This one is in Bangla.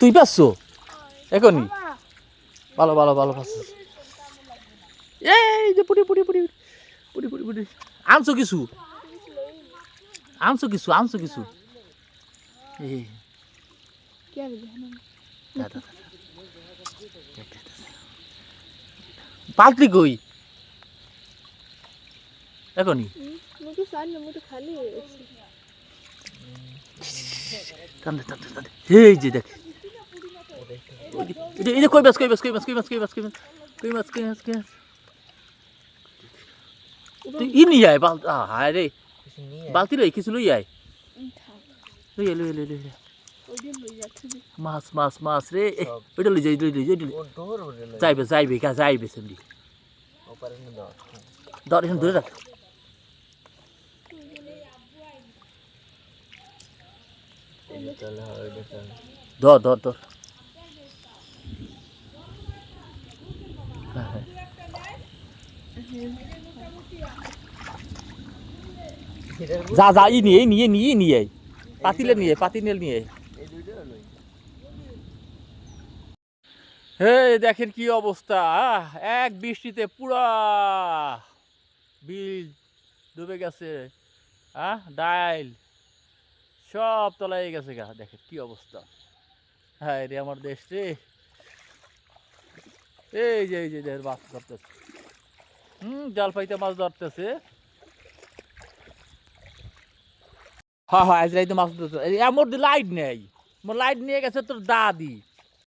তুই পাচ্ছো এখনই ভালো ভালো ভালো পাচ্ছিস এই যে পুরি পুরি পুরি পুরি পুরি পুরি আনছো কিছু আনছো কিছু আনছো কিছু এই পাল্টি কই এখনই এই যে দেখ এই যে কই মাছ কই মাছ কই মাছ কই মাছ কই মাছ কই মাছ কই মাছ কই মাছ কই মাছ তুই ই নিয়ে আয় বাল হায় রে বালতি লই কিছু লই আয় লই লই লই লই মাছ মাছ মাছ রে ওইটা লই যাই লই লই যাইবে যাইবে কা যাইবে সেমনি ধর এখন ধরে রাখ ধর ধর ধর যা যা ই নিয়ে নিয়ে নিয়ে নিয়ে পাতিলে নিয়ে পাতিনেল নিয়ে হে দেখেন কি অবস্থা এক বৃষ্টিতে পুরা বিল ডুবে গেছে ডাইল সব তলায় গেছে গা দেখেন কি অবস্থা হ্যাঁ রে আমার দেশ রে এই যে মাছ ধরতেছে জাল পাইতে মাছ ধরতেছে হ্যাঁ আজ রাইতে মাছ ধরতেছে মোর লাইট নেই মোর লাইট নিয়ে গেছে তোর দাদি